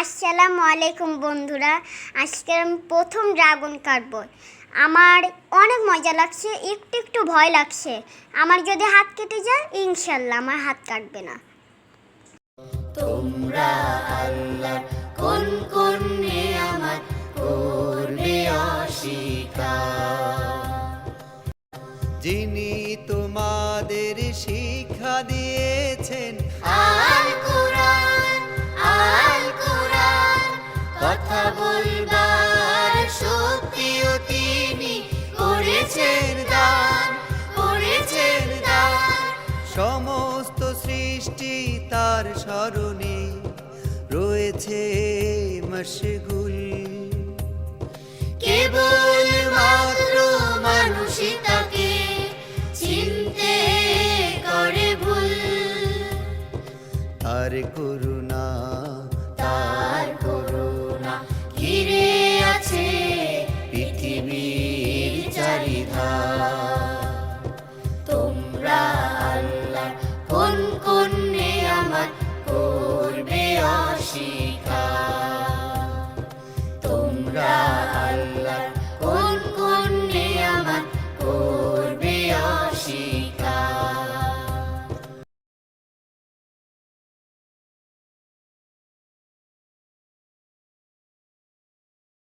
আসসালামু আলাইকুম বন্ধুরা। আজকে আমি প্রথম ড্রাগন কাটবো। আমার অনেক মজা লাগছে, একটু একটু ভয় লাগছে। আমার যদি হাত কেটে যায়, ইনশাল্লাহ আমার হাত কাটবে না। তোমরা আল্লাহর কোন কোন নিয়ামত করবে অস্বীকার, যিনি তোমাদের শিক্ষা দিয়েছেন আল কোরআন আল কোরআন, কথা বলবার শক্তিও তিনি করেছেন দান, করেছেন দান। সমস্ত সৃষ্টি তার স্মরণে রয়েছে মশগুল। কেবল মাত্র মানুষই তাকে চিনতে করে ভুল। তার করুণা